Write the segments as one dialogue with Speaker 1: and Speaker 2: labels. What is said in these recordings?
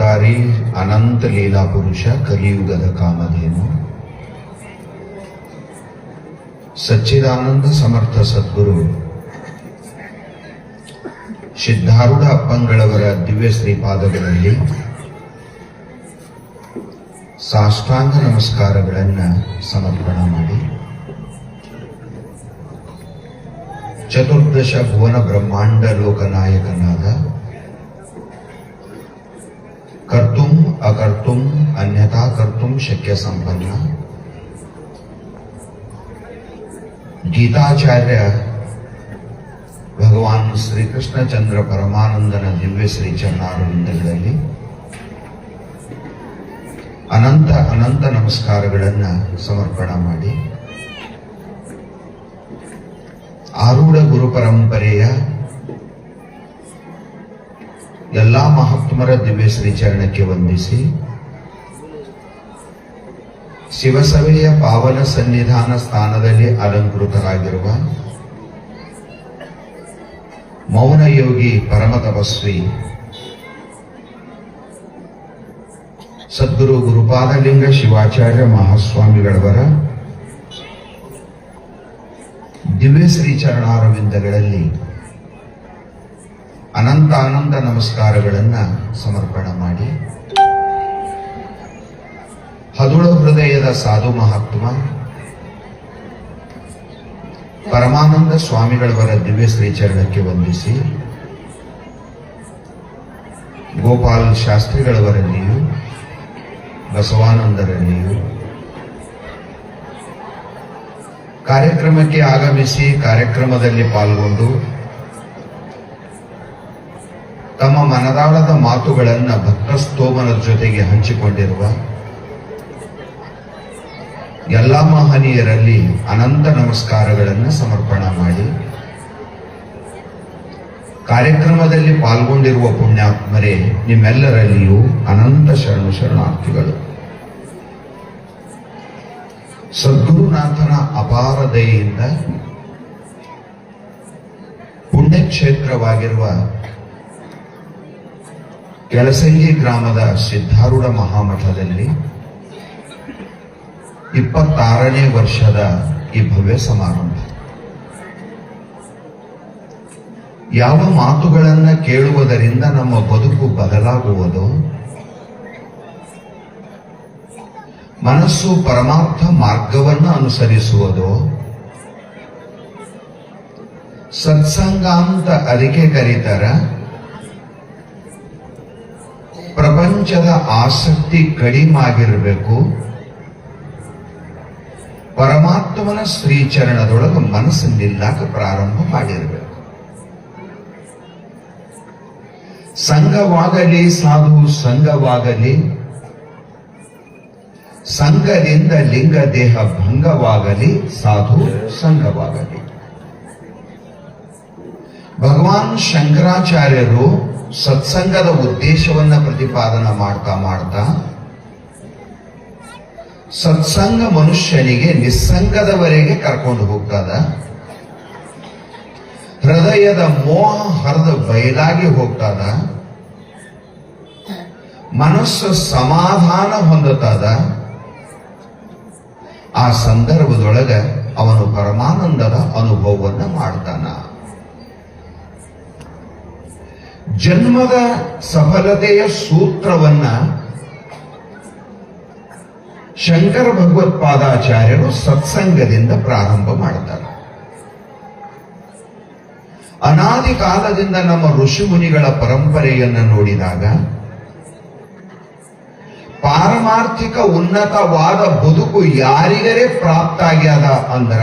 Speaker 1: ನಿರಾಕಾರಿ ಅನಂತ ಲೀಲಾ ಪುರುಷ ಕಲಿಯುಗದ ಕಾಮಧೇನು ಸಚ್ಚಿದಾನಂದ ಸಮರ್ಥ ಸದ್ಗುರು ಸಿದ್ಧಾರೂಢ ಅಪ್ಪಂಗಳವರ ದಿವ್ಯ ಶ್ರೀಪಾದಗಳಲ್ಲಿ ಸಾಷ್ಟಾಂಗ ನಮಸ್ಕಾರಗಳನ್ನು ಸಮರ್ಪಣೆ ಮಾಡಿ ಚತುರ್ದಶ ಭುವನ ಬ್ರಹ್ಮಾಂಡ ಲೋಕನಾಯಕನಾದ ಕರ್ತುಂ ಅಕರ್ತುಂ ಅನ್ಯಥಾ ಕರ್ತುಂ ಶಕ್ಯ ಸಂಪನ್ನ ಗೀತಾಚಾರ್ಯ ಭಗವಾನ್ ಶ್ರೀಕೃಷ್ಣಚಂದ್ರ ಪರಮಾನಂದನ ದಿವ್ಯ ಶ್ರೀ ಚರಣಾರವಿಂದಗಳಲ್ಲಿ ಅನಂತ ಅನಂತ ನಮಸ್ಕಾರಗಳನ್ನು ಸಮರ್ಪಣೆ ಮಾಡಿ ಆರೂಢ ಗುರು ಪರಂಪರೆಯ ಎಲ್ಲಾ ಮಹಾತ್ಮರ ದಿವ್ಯ ಶ್ರೀ ಚರಣಕ್ಕೆ ವಂದಿಸಿ ಶಿವಸಭೆಯ ಪಾವನ ಸನ್ನಿಧಾನ ಸ್ಥಾನದಲ್ಲಿ ಅಲಂಕೃತರಾಗಿರುವ ಮೌನ ಯೋಗಿ ಪರಮ ತಪಸ್ವಿ ಸದ್ಗುರು ಗುರುಪಾದಲಿಂಗ ಶಿವಾಚಾರ್ಯ ಮಹಾಸ್ವಾಮಿಗಳವರ ದಿವ್ಯ ಶ್ರೀ ಚರಣಾರವಿಂದಗಳಲ್ಲಿ ಅನಂತ ಅನಂತ ನಮಸ್ಕಾರಗಳನ್ನು ಸಮರ್ಪಣೆ ಮಾಡಿ ಹದುಳ ಹೃದಯದ ಸಾಧು ಮಹಾತ್ಮ ಪರಮಾನಂದ ಸ್ವಾಮಿಗಳವರ ದಿವ್ಯ ಶ್ರೀ ಚರಣಕ್ಕೆ ವಂದಿಸಿ ಗೋಪಾಲ್ ಶಾಸ್ತ್ರಿಗಳವರಲ್ಲಿಯೂ ಬಸವಾನಂದರಲ್ಲಿಯೂ ಕಾರ್ಯಕ್ರಮಕ್ಕೆ ಆಗಮಿಸಿ ಕಾರ್ಯಕ್ರಮದಲ್ಲಿ ಪಾಲ್ಗೊಂಡು ತಮ್ಮ ಮನದಾಳದ ಮಾತುಗಳನ್ನು ಭಕ್ತಸ್ತೋಮನ ಜೊತೆಗೆ ಹಂಚಿಕೊಂಡಿರುವ ಎಲ್ಲ ಮಹನೀಯರಲ್ಲಿ ಅನಂತ ನಮಸ್ಕಾರಗಳನ್ನು ಸಮರ್ಪಣೆ ಮಾಡಿ ಕಾರ್ಯಕ್ರಮದಲ್ಲಿ ಪಾಲ್ಗೊಂಡಿರುವ ಪುಣ್ಯಾತ್ಮರೇ ನಿಮ್ಮೆಲ್ಲರಲ್ಲಿಯೂ ಅನಂತ ಶರಣು ಶರಣಾರ್ಥಿಗಳು. ಸದ್ಗುರುನಾಥನ ಅಪಾರ ದಯೆಯಿಂದ ಪುಣ್ಯಕ್ಷೇತ್ರವಾಗಿರುವ ಕೆಲಸಂಗಿ ಗ್ರಾಮದ ಸಿದ್ಧಾರೂಢ ಮಹಾಮಠದಲ್ಲಿ 26ನೇ ವರ್ಷದ ಈ ಭವ್ಯ ಸಮಾರಂಭ. ಯಾವ ಮಾತುಗಳನ್ನು ಕೇಳುವುದರಿಂದ ನಮ್ಮ ಬದುಕು ಬದಲಾಗುವುದೋ, ಮನಸ್ಸು ಪರಮಾರ್ಥ ಮಾರ್ಗವನ್ನು ಅನುಸರಿಸುವುದೋ, ಸತ್ಸಂಗ ಅಂತ ಅದಕ್ಕೆ ಕರೀತಾರ. ಪ್ರಪಂಚದ ಆಸಕ್ತಿ ಕಡಿಮೆ ಆಗಿರಬೇಕು, ಪರಮಾತ್ಮನ ಶ್ರೀಚರಣದೊಳಗೆ ಮನಸ್ಸು ನಿಲ್ಲಕ ಪ್ರಾರಂಭ ಮಾಡಿರಬೇಕು. ಸಂಘವಾಗಲಿ ಸಾಧು ಸಂಘವಾಗಲಿ, ಸಂಘದಿಂದ ಲಿಂಗ ದೇಹ ಭಂಗವಾಗಲಿ, ಸಾಧು ಸಂಘವಾಗಲಿ. ಭಗವಾನ್ ಶಂಕರಾಚಾರ್ಯರು ಸತ್ಸಂಗದ ಉದ್ದೇಶವನ್ನ ಪ್ರತಿಪಾದನೆ ಮಾಡ್ತಾ ಸತ್ಸಂಗ ಮನುಷ್ಯನಿಗೆ ನಿಸ್ಸಂಗದವರೆಗೆ ಕರ್ಕೊಂಡು ಹೋಗ್ತದ. ಹೃದಯದ ಮೋಹ ಹರಿದು ಬಯಲಾಗಿ ಹೋಗ್ತದ. ಮನಸ್ಸು ಸಮಾಧಾನ ಹೊಂದುತ್ತದ. ಆ ಸಂದರ್ಭದೊಳಗ ಅವನು ಪರಮಾನಂದದ ಅನುಭವವನ್ನ ಮಾಡ್ತಾನ. ಜನ್ಮದ ಸಫಲತೆಯ ಸೂತ್ರವನ್ನ ಶಂಕರ ಭಗವತ್ಪಾದಾಚಾರ್ಯರು ಸತ್ಸಂಗದಿಂದ ಪ್ರಾರಂಭ ಮಾಡ್ತಾರೆ. ಅನಾದಿ ಕಾಲದಿಂದ ನಮ್ಮ ಋಷಿ ಮುನಿಗಳ ಪರಂಪರೆಯನ್ನು ನೋಡಿದಾಗ ಪಾರಮಾರ್ಥಿಕ ಉನ್ನತವಾದ ಬದುಕು ಯಾರಿಗರೇ ಪ್ರಾಪ್ತ ಆಗ್ಯದ ಅಂದ್ರ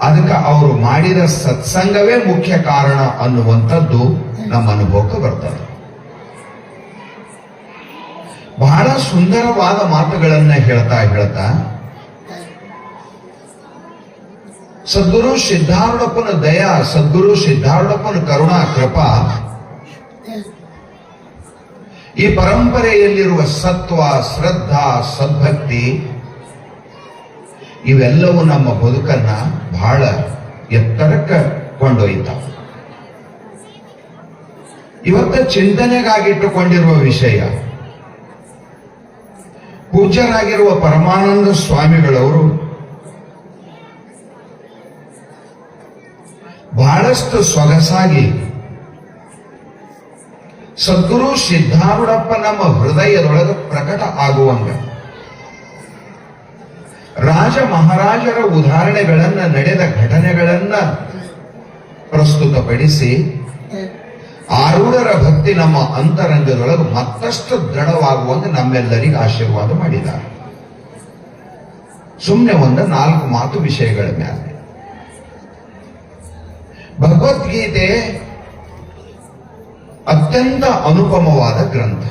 Speaker 1: ಅದಕ್ಕೆ ಅವರು ಮಾಡಿದ ಸತ್ಸಂಗವೇ ಮುಖ್ಯ ಕಾರಣ ಅನ್ನುವಂಥದ್ದು ನಮ್ಮ ಅನುಭವಕ್ಕೆ ಬರ್ತದೆ. ಬಹಳ ಸುಂದರವಾದ ಮಾತುಗಳನ್ನ ಹೇಳ್ತಾ ಸದ್ಗುರು ಸಿದ್ಧಾರೂಢಪ್ಪನ ದಯಾ, ಸದ್ಗುರು ಸಿದ್ಧಾರೂಢಪ್ಪನ ಕರುಣಾ ಕೃಪಾ, ಈ ಪರಂಪರೆಯಲ್ಲಿರುವ ಸತ್ವ, ಶ್ರದ್ಧಾ, ಸದ್ಭಕ್ತಿ ಇವೆಲ್ಲವೂ ನಮ್ಮ ಬದುಕನ್ನ ಬಹಳ ಎತ್ತರಕ್ಕೆ ಕೊಂಡೊಯ್ತಾವ. ಇವತ್ತು ಚಿಂತನೆಗಾಗಿಟ್ಟುಕೊಂಡಿರುವ ವಿಷಯ, ಪೂಜ್ಯರಾಗಿರುವ ಪರಮಾನಂದ ಸ್ವಾಮಿಗಳವರು ಬಹಳಷ್ಟು ಸೊಗಸಾಗಿ ಸದ್ಗುರು ಸಿದ್ಧಾರೂಢಪ್ಪ ನಮ್ಮ ಹೃದಯದೊಳಗೆ ಪ್ರಕಟ ಆಗುವಂಗ ರಾಜ ಮಹಾರಾಜರ ಉದಾಹರಣೆಗಳನ್ನ, ನಡೆದ ಘಟನೆಗಳನ್ನ ಪ್ರಸ್ತುತಪಡಿಸಿ ಆರೂಢರ ಭಕ್ತಿ ನಮ್ಮ ಅಂತರಂಗದೊಳಗೆ ಮತ್ತಷ್ಟು ದೃಢವಾಗುವಂತೆ ನಮ್ಮೆಲ್ಲರಿಗೆ ಆಶೀರ್ವಾದ ಮಾಡಿದ್ದಾರೆ. ಸುಮ್ಮನೆ ಒಂದು 4 ಮಾತು ವಿಷಯಗಳ ಮೇಲೆ. ಭಗವದ್ಗೀತೆ ಅತ್ಯಂತ ಅನುಪಮವಾದ ಗ್ರಂಥ.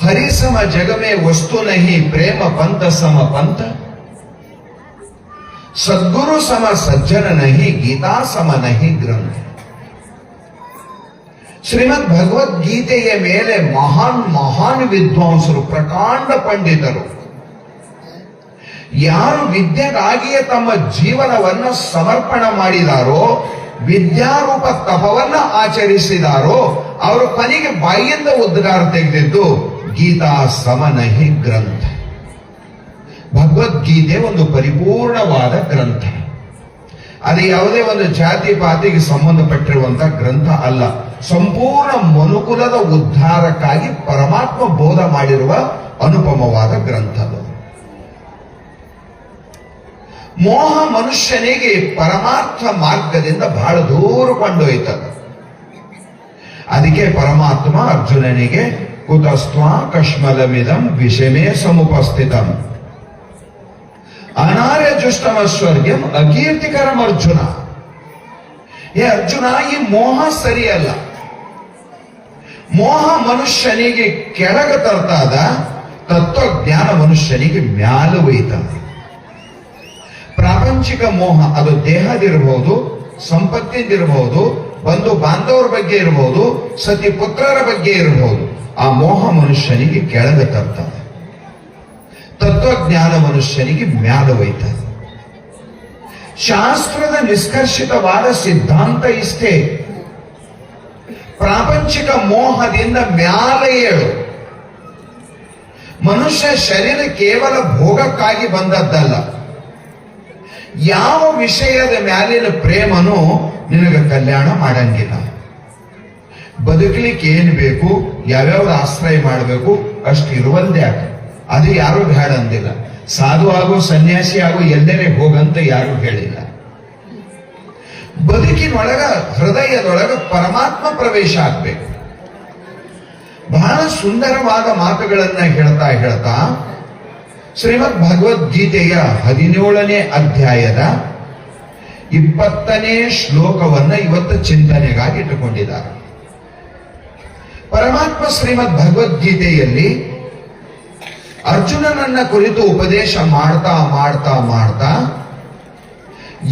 Speaker 1: ಹರಿಸಮ ಜಗಮೇ ವಸ್ತು ನಹಿ ಪ್ರೇಮ ಪಂಥ ಸಮ ಪಂಥ, ಸದ್ಗುರು ಸಮ ಸಜ್ಜನ ನಹಿ ಗೀತಾ ಸಮ ನಹಿ ಗ್ರಂಥ. ಶ್ರೀಮದ್ ಭಗವದ್ಗೀತೆಯ ಮೇಲೆ ಮಹಾನ್ ವಿದ್ವಾಂಸರು, ಪ್ರಕಾಂಡ ಪಂಡಿತರು, ಯಾರು ವಿದ್ಯೆಗಾಗಿಯೇ ತಮ್ಮ ಜೀವನವನ್ನ ಸಮರ್ಪಣ ಮಾಡಿದಾರೋ, ವಿದ್ಯಾರೂಪ ತಪವನ್ನ ಆಚರಿಸಿದಾರೋ, ಅವರು ಕೊನೆಗೆ ಬಾಯಿಯಿಂದ ಉದ್ಗಾರ ತೆಗೆದಿದ್ದು ಗೀತಾ ಸಮನಹಿ ಗ್ರಂಥ. ಭಗವದ್ಗೀತೆ ಒಂದು ಪರಿಪೂರ್ಣವಾದ ಗ್ರಂಥ. ಅದು ಯಾವುದೇ ಒಂದು ಜಾತಿ ಪಾತಿಗೆ ಸಂಬಂಧಪಟ್ಟಿರುವಂತಹ ಗ್ರಂಥ ಅಲ್ಲ. ಸಂಪೂರ್ಣ ಮನುಕುಲದ ಉದ್ಧಾರಕ್ಕಾಗಿ ಪರಮಾತ್ಮ ಬೋಧ ಮಾಡಿರುವ ಅನುಪಮವಾದ ಗ್ರಂಥದು. ಮೋಹ ಮನುಷ್ಯನಿಗೆ ಪರಮಾರ್ಥ ಮಾರ್ಗದಿಂದ ಬಹಳ ದೂರ ಕೊಂಡೊಯ್ತದ. ಅದಕ್ಕೆ ಪರಮಾತ್ಮ ಅರ್ಜುನನಿಗೆ ಕುತಸ್ತ್ವ ಕಶ್ಮಲಮಿದಂ ವಿಷಮೇ ಸಮುಪಸ್ಥಿತಂ ಅನಾರ್ಯ ಜುಷ್ಟಮೈಶ್ವರ್ಯಂ ಅಕೀರ್ತಿಕರಂ ಅರ್ಜುನ. ಏ ಅರ್ಜುನ, ಈ ಮೋಹ ಸರಿಯಲ್ಲ. ಮೋಹ ಮನುಷ್ಯನಿಗೆ ಕೆಳಗೆ ತರ್ತಾದ, ತತ್ವಜ್ಞಾನ ಮನುಷ್ಯನಿಗೆ ಮ್ಯಾಲ ಒಯ್ತದ. ಪ್ರಾಪಂಚಿಕ ಮೋಹ ಅದು ದೇಹದಿರಬಹುದು, ಸಂಪತ್ತಿದಿರಬಹುದು, ಬಂಧು ಬಾಂಧವರ ಬಗ್ಗೆ ಇರಬಹುದು, ಸತಿ ಪುತ್ರರ ಬಗ್ಗೆ ಇರಬಹುದು. ಆ ಮೋಹ ಮನುಷ್ಯನಿಗೆ ಕೆಳಗೆ ತರ್ತದೆ. ತತ್ವಜ್ಞಾನ ಮನುಷ್ಯನಿಗೆ ಮ್ಯಾಲ ಒಯ್ತದೆ. ಶಾಸ್ತ್ರದ ನಿಷ್ಕರ್ಷಿತವಾದ ಸಿದ್ಧಾಂತ ಇಷ್ಟೇ, ಪ್ರಾಪಂಚಿಕ ಮೋಹದಿಂದ ಮ್ಯಾಲ ಏಳು. ಮನುಷ್ಯ ಶರೀರ ಕೇವಲ ಭೋಗಕ್ಕಾಗಿ ಬಂದದ್ದಲ್ಲ. ಯಾವ ವಿಷಯದ ಮ್ಯಾಲಿನ ಪ್ರೇಮನು ನಿನಗೆ ಕಲ್ಯಾಣ ಮಾಡಂಗಿಲ್ಲ. ಬದುಕಲಿಕ್ಕೆ ಏನು ಬೇಕು, ಯಾವ್ಯಾವ ಆಶ್ರಯ ಮಾಡಬೇಕು ಅಷ್ಟು ಇರುವಂದೇ ಆಗ. ಅದು ಯಾರು ಬೇಡ ಅಂದಿಲ್ಲ. ಸಾಧು ಆಗೋ ಸನ್ಯಾಸಿ ಆಗೋ ಎಲ್ಲರೇ ಹೋಗಂತ ಯಾರು ಹೇಳಿಲ್ಲ. ಬದುಕಿನೊಳಗ ಹೃದಯದೊಳಗ ಪರಮಾತ್ಮ ಪ್ರವೇಶ ಆಗ್ಬೇಕು. ಬಹಳ ಸುಂದರವಾದ ಮಾತುಗಳನ್ನ ಹೇಳ್ತಾ ಶ್ರೀಮದ್ ಭಗವದ್ಗೀತೆಯ 17ನೇ ಅಧ್ಯಾಯದ 20ನೇ ಶ್ಲೋಕವನ್ನ ಇವತ್ತು ಚಿಂತನೆಗಾಗಿ ಇಟ್ಟುಕೊಂಡಿದ್ದಾರೆ. ಪರಮಾತ್ಮ ಶ್ರೀಮದ್ ಭಗವದ್ಗೀತೆಯಲ್ಲಿ ಅರ್ಜುನನನ್ನ ಕುರಿತು ಉಪದೇಶ ಮಾಡ್ತಾ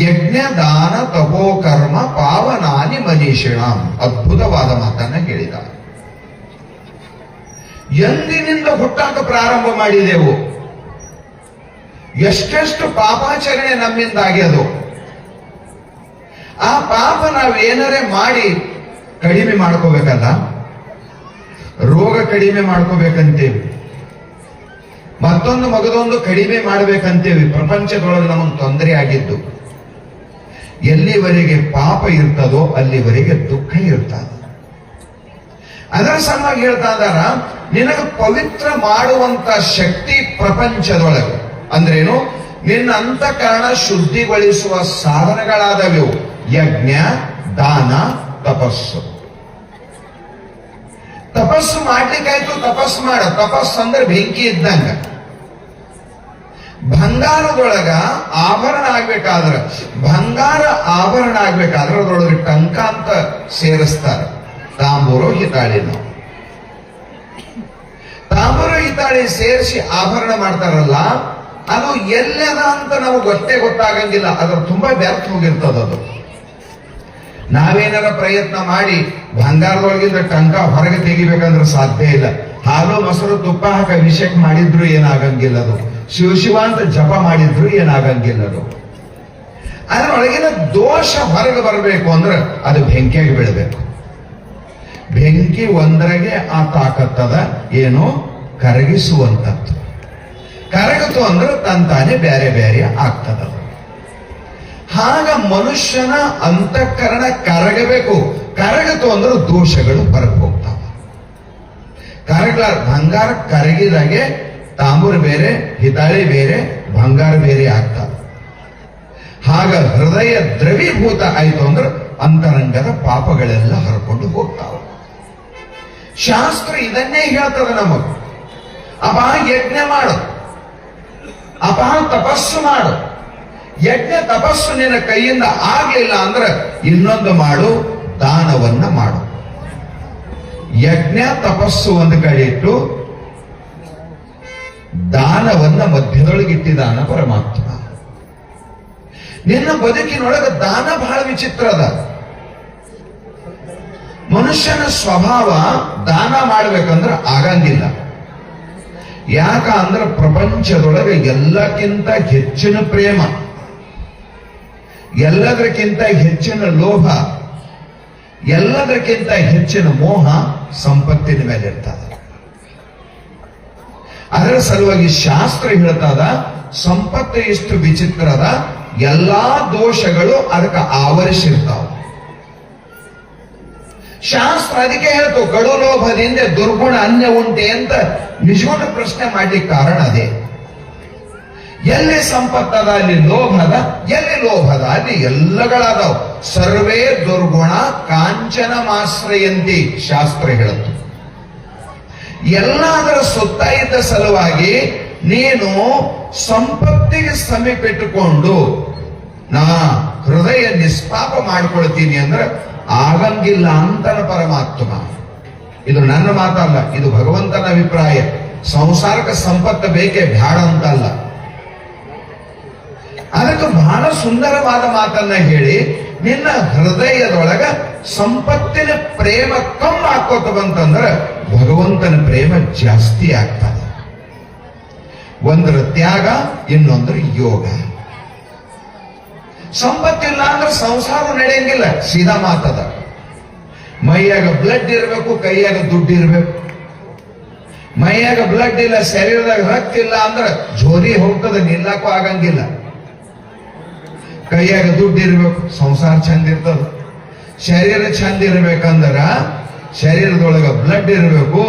Speaker 1: ಯಜ್ಞ ದಾನ ತಪೋಕರ್ಮ ಪಾವನಾನಿ ಮನೀಷಿಣಾಂ ಅದ್ಭುತವಾದ ಮಾತನ್ನ ಹೇಳಿದ್ದಾರೆ. ಎಂದಿನಿಂದ ಹುಟ್ಟಾಕ ಪ್ರಾರಂಭ ಮಾಡಿದೆವು, ಎಷ್ಟೆಷ್ಟು ಪಾಪಾಚರಣೆ ನಮ್ಮಿಂದ ಆಗ್ಯದು. ಆ ಪಾಪ ನಾವೇನರೇ ಮಾಡಿ ಕಡಿಮೆ ಮಾಡ್ಕೋಬೇಕಲ್ಲ. ರೋಗ ಕಡಿಮೆ ಮಾಡ್ಕೋಬೇಕಂತೇವಿ, ಮಗದೊಂದು ಕಡಿಮೆ ಮಾಡ್ಬೇಕಂತೇವಿ. ಪ್ರಪಂಚದೊಳಗೆ ನಮಗೆ ತೊಂದರೆ ಆಗಿದ್ದು ಎಲ್ಲಿವರೆಗೆ ಪಾಪ ಇರ್ತದೋ ಅಲ್ಲಿವರೆಗೆ ದುಃಖ ಇರ್ತದ. ಅದರ ಸಲುವಾಗಿ ಹೇಳ್ತಾ ಇದ್ದಾರ, ನಿನಗೆ ಪವಿತ್ರ ಮಾಡುವಂತ ಶಕ್ತಿ ಪ್ರಪಂಚದೊಳಗೆ ಅಂದ್ರೇನು, ನಿನ್ನ ಅಂತಃಕರಣ ಶುದ್ಧಿಗೊಳಿಸುವ ಸಾಧನಗಳಾದವು ಯಜ್ಞ, ದಾನ, ತಪಸ್ಸು. ತಪಸ್ಸು ಮಾಡ್ಲಿಕ್ಕಾಯ್ತು, ತಪಸ್ಸು ಮಾಡ. ತಪಸ್ಸು ಅಂದ್ರೆ ಬೆಂಕಿ ಇದ್ದಂಗ. ಬಂಗಾರದೊಳಗ ಆಭರಣ ಆಗ್ಬೇಕಾದ್ರ, ಬಂಗಾರ ಆಭರಣ ಆಗ್ಬೇಕಾದ್ರೆ ಅದ್ರೊಳಗೆ ಟಂಕ ಅಂತ ಸೇರಿಸ್ತಾರೆ. ತಾಂಬೂರು ಹಿತಾಳಿ, ನಾವು ತಾಂಬೂರು ಹಿತಾಳಿ ಸೇರಿಸಿ ಆಭರಣ ಮಾಡ್ತಾರಲ್ಲ, ಅದು ಎಲ್ಲದ ಅಂತ ನಮಗೆ ಗೊತ್ತಾಗಂಗಿಲ್ಲ. ಅದ್ರ ತುಂಬಾ ವ್ಯರ್ಥ ಹೋಗಿರ್ತದ. ನಾವೇನಾರ ಪ್ರಯತ್ನ ಮಾಡಿ ಬಂಗಾರದೊಳಗಿಂದ ಟಂಕ ಹೊರಗೆ ತೆಗಿಬೇಕಂದ್ರೆ ಸಾಧ್ಯ ಇಲ್ಲ. ಹಾಲು ಮೊಸರು ತುಪ್ಪ ಹಾಕಿ ಅಭಿಷೇಕ ಮಾಡಿದ್ರು ಏನಾಗಂಗಿಲ್ಲ. ಅದು ಶಿವ ಅಂತ ಜಪ ಮಾಡಿದ್ರು ಏನಾಗಂಗಿಲ್ಲ. ಅದು ಅದರೊಳಗಿನ ದೋಷ ಹೊರಗೆ ಬರಬೇಕು ಅಂದ್ರೆ ಅದು ಬೆಂಕಿಯಾಗಿ ಬೀಳಬೇಕು. ಬೆಂಕಿ ಒಂದರಗೆ ಆ ತಾಕತ್ತದ ಏನು ಕರಗಿಸುವಂಥದ್ದು. ಕರಗಿತು ಅಂದ್ರೆ ತಂತಾನೆ ಬೇರೆ ಬೇರೆ ಆಗ್ತದ. ಆಗ ಮನುಷ್ಯನ ಅಂತಃಕರಣ ಕರಗಬೇಕು. ಕರಗಿತು ಅಂದ್ರೆ ದೋಷಗಳು ಹೊರಗೆ ಹೋಗ್ತಾವ. ಬಂಗಾರ ಕರಗಿದಾಗೆ ತಾಮ್ರ ಬೇರೆ, ಹಿತಾಳಿ ಬೇರೆ, ಬಂಗಾರ ಬೇರೆ ಆಗ್ತಾವ. ಆಗ ಹೃದಯ ದ್ರವೀಭೂತ ಆಯಿತು ಅಂದ್ರೆ ಅಂತರಂಗದ ಪಾಪಗಳೆಲ್ಲ ಹರ್ಕೊಂಡು ಹೋಗ್ತಾವ. ಶಾಸ್ತ್ರ ಇದನ್ನೇ ಹೇಳ್ತದೆ ನಮಗೆ. ಅಪ ಯಜ್ಞ ಮಾಡು, ಅಪ ತಪಸ್ಸು ಮಾಡು. ಯಜ್ಞ ತಪಸ್ಸು ನಿನ್ನ ಕೈಯಿಂದ ಆಗ್ಲಿಲ್ಲ ಅಂದ್ರೆ ಇನ್ನೊಂದು ಮಾಡು, ದಾನವನ್ನ ಮಾಡು. ಯಜ್ಞ ತಪಸ್ಸು ಒಂದು ಕಡೆ ಇಟ್ಟು ದಾನವನ್ನ ಮಧ್ಯದೊಳಗಿಟ್ಟಿದ್ದಾನ ಪರಮಾತ್ಮ. ನಿನ್ನ ಬದುಕಿನೊಳಗೆ ದಾನ ಬಹಳ ವಿಚಿತ್ರ ಅದ. ಮನುಷ್ಯನ ಸ್ವಭಾವ ದಾನ ಮಾಡ್ಬೇಕಂದ್ರೆ ಆಗಂಗಿಲ್ಲ. ಯಾಕ ಅಂದ್ರೆ ಪ್ರಪಂಚದೊಳಗೆ ಎಲ್ಲಕ್ಕಿಂತ ಹೆಚ್ಚಿನ ಪ್ರೇಮ, ಎಲ್ಲದಕ್ಕಿಂತ ಹೆಚ್ಚಿನ ಲೋಭ, ಎಲ್ಲದಕ್ಕಿಂತ ಹೆಚ್ಚಿನ ಮೋಹ ಸಂಪತ್ತಿನ ಮೇಲೆ ಇರ್ತದೆ. ಅದರ ಸಲುವಾಗಿ ಶಾಸ್ತ್ರ ಹೇಳ್ತದ, ಸಂಪತ್ತು ಎಷ್ಟು ವಿಚಿತ್ರದ, ಎಲ್ಲಾ ದೋಷಗಳು ಅದಕ್ಕೆ ಆವರಿಸಿರ್ತಾವ. ಶಾಸ್ತ್ರ ಅದಕ್ಕೆ ಹೇಳ್ತು, ಕಡು ಲೋಭದಿಂದ ದುರ್ಗುಣ ಅನ್ಯ ಉಂಟೆ ಅಂತ ನಿಜಗುಣ ಪ್ರಶ್ನೆ ಮಾಡ್ಲಿಕ್ಕೆ ಕಾರಣ ಅದೇ. ಎಲ್ಲಿ ಸಂಪತ್ತದ ಅಲ್ಲಿ ಲೋಭದ, ಎಲ್ಲಿ ಲೋಭದ ಅಲ್ಲಿ ಎಲ್ಲಗಳದಾವ್. ಸರ್ವೇ ದುರ್ಗುಣ ಕಾಂಚನ ಮಾಶ್ರಯಂತಿ ಶಾಸ್ತ್ರ ಹೇಳುತ್ತೆ. ಎಲ್ಲದರ ಸುತ್ತ ಇದ್ದ ಸಲುವಾಗಿ ನೀನು ಸಂಪತ್ತಿಗೆ ಸಮೀಪಿಟ್ಟುಕೊಂಡು ನಾ ಹೃದಯ ನಿಷ್ಪಾಪ ಮಾಡ್ಕೊಳ್ತೀನಿ ಅಂದ್ರೆ ಆಗಂಗಿಲ್ಲ ಅಂತನ ಪರಮಾತ್ಮ. ಇದು ನನ್ನ ಮಾತಲ್ಲ, ಇದು ಭಗವಂತನ ಅಭಿಪ್ರಾಯ. ಸಂಸಾರಕ್ಕೆ ಸಂಪತ್ತು ಬೇಕೇ ಬ್ಯಾಡ ಅಂತಲ್ಲ. ಅದಕ್ಕೆ ಬಹಳ ಸುಂದರವಾದ ಮಾತನ್ನ ಹೇಳಿ, ನಿನ್ನ ಹೃದಯದೊಳಗ ಸಂಪತ್ತಿನ ಪ್ರೇಮ ಕಮ್ಮಿ ಹಾಕೋತ ಬಂತಂದ್ರೆ ಭಗವಂತನ ಪ್ರೇಮ ಜಾಸ್ತಿ ಆಗ್ತದೆ. ಒಂದರ ತ್ಯಾಗ, ಇನ್ನೊಂದರ ಯೋಗ. ಸಂಪತ್ತಿಲ್ಲ ಅಂದ್ರೆ ಸಂಸಾರ ನಡೆಯಂಗಿಲ್ಲ. ಸೀದಾ ಮಾತದ. ಮೈಯಾಗ ಬ್ಲಡ್ ಇರಬೇಕು, ಕೈಯಾಗ ದುಡ್ಡು ಇರಬೇಕು. ಮೈಯಾಗ ಬ್ಲಡ್ ಇಲ್ಲ, ಶರೀರದಾಗ ರಕ್ತ ಇಲ್ಲ ಅಂದ್ರೆ ಜೋರಿ ಹೋಗ್ತದೆ, ನಿಲ್ಲಕ್ಕೂ ಆಗಂಗಿಲ್ಲ. ಕೈಯಾಗ ದುಡ್ಡು ಇರ್ಬೇಕು, ಸಂಸಾರ ಚಂದ ಇರ್ತದ. ಶರೀರ ಚಂದ ಇರ್ಬೇಕಂದ್ರ ಶರೀರದೊಳಗ ಬ್ಲಡ್ ಇರಬೇಕು.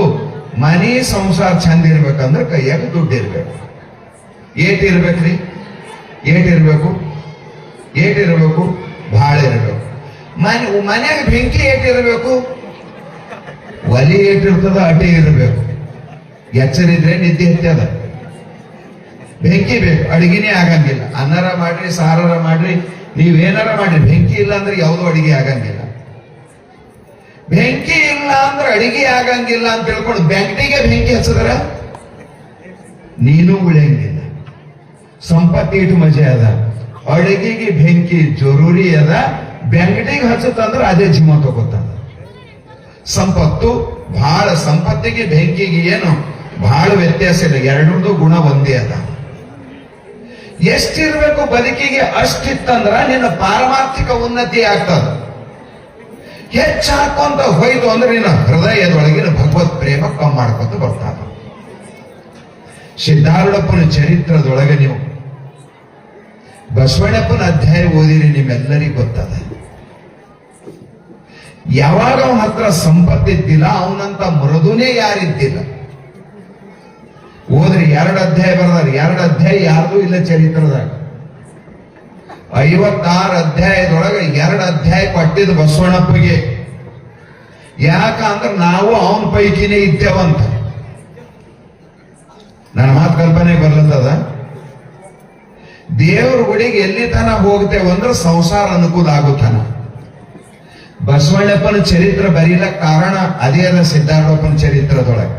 Speaker 1: ಮನಿ ಸಂಸಾರ ಚಂದ ಇರ್ಬೇಕಂದ್ರೆ ಕೈಯಾಗ ದುಡ್ಡು ಇರ್ಬೇಕು. ಏಟ್ ಇರ್ಬೇಕ್ರಿ? ಏಟಿರ್ಬೇಕು? ಬಹಳ ಇರಬೇಕು. ಮನ್ಯಾಗ ಬೆಂಕಿ ಏಟಿರ್ಬೇಕು? ಒಲಿ ಏಟಿರ್ತದ ಅಟೆ ಇರಬೇಕು. ಎಚ್ಚರಿದ್ರೆ ನಿದ್ದೆ ಹತ್ಯದ. ಬೆಂಕಿ ಬೇಕು, ಅಡಿಗೆನೇ ಆಗಂಗಿಲ್ಲ. ಅನ್ನರ ಮಾಡ್ರಿ, ಸಾರಾರ ಮಾಡ್ರಿ, ನೀವೇನಾರ ಮಾಡ್ರಿ, ಬೆಂಕಿ ಇಲ್ಲ ಅಂದ್ರೆ ಯಾವುದೋ ಅಡಿಗೆ ಆಗಂಗಿಲ್ಲ. ಬೆಂಕಿ ಇಲ್ಲ ಅಂದ್ರೆ ಅಡಿಗೆ ಆಗಂಗಿಲ್ಲ ಅಂತ ತಿಳ್ಕೊಂಡು ಬೆಂಕಿಗೆ ಬೆಂಕಿ ಹಚ್ಚಿದ್ರ ನೀನು ಉಳಿಯಂಗಿಲ್ಲ. ಸಂಪತ್ತಿ ಇಟ್ಟು ಮಜೆ ಅದ, ಅಡಿಗೆಗೆ ಬೆಂಕಿ ಜರೂರಿ ಅದ. ಬೆಂಕಟಿಗೆ ಹಚ್ಚತ್ತಂದ್ರೆ ಅದೇ ಜೀವ ತಗೋತದ. ಸಂಪತ್ತು ಬಹಳ, ಸಂಪತ್ತಿಗೆ ಬೆಂಕಿಗೆ ಏನು ಬಹಳ ವ್ಯತ್ಯಾಸ ಇಲ್ಲ. ಎರಡರದ್ದು ಗುಣ ಒಂದೇ ಅದ. ಎಷ್ಟಿರ್ಬೇಕು ಬದುಕಿಗೆ ಅಷ್ಟಿತ್ತಂದ್ರ ನಿನ್ನ ಪಾರಮಾರ್ಥಿಕ ಉನ್ನತಿ ಆಗ್ತದ. ಹೆಚ್ಚು ಹಾಕೊಂತ ಹೋಯ್ತು ಅಂದ್ರೆ ನಿನ್ನ ಹೃದಯದೊಳಗಿನ ಭಗವತ್ ಪ್ರೇಮ ಕಮ್ಮಿ ಮಾಡ್ಕೊಂತ ಬರ್ತಾನ. ಸಿದ್ಧಾರೂಢಪ್ಪನ ಚರಿತ್ರದೊಳಗೆ ನೀವು ಬಸವಣ್ಣಪ್ಪನ ಅಧ್ಯಾಯ ಓದಿರಿ, ನಿಮ್ಮೆಲ್ಲರಿಗೂ ಗೊತ್ತದ. ಯಾವಾಗ ಅವನ ಹತ್ರ ಸಂಪತ್ತಿದ್ದಿಲ್ಲ, ಅವನಂತ ಮೃದುನೇ ಯಾರಿದ್ದಿಲ್ಲ. ಓದ್ರಿ, 2 ಅಧ್ಯಾಯ ಬರೆದಾರ. 2 ಅಧ್ಯಾಯ ಯಾರ್ದು ಇಲ್ಲ ಚರಿತ್ರದಾಗ. 56 ಅಧ್ಯಾಯದೊಳಗೆ 2 ಅಧ್ಯಾಯ ಕೊಟ್ಟಿದ್ದು ಬಸವಣ್ಣಪ್ಪಗೆ. ಯಾಕಂದ್ರೆ ನಾವು ಅವನ ಪೈಕಿನೇ ಇದ್ದೇವಂತ. ನನ್ನ ಮಾತು ಕಲ್ಪನೆ ಬರ್ಲತ್ತದ. ದೇವ್ರ ಗುಡಿಗೆ ಎಲ್ಲಿ ತನ ಹೋಗ್ತೇವಂದ್ರೆ ಸಂಸಾರ ಅನುಕೂಲ ಆಗುತ್ತಾನ. ಬಸವಣ್ಣಪ್ಪನ ಚರಿತ್ರ ಬರೀಲಕ್ಕ ಕಾರಣ ಅದೇ ಅದ. ಸಿದ್ಧಾರೂಢಪ್ಪನ ಚರಿತ್ರದೊಳಗೆ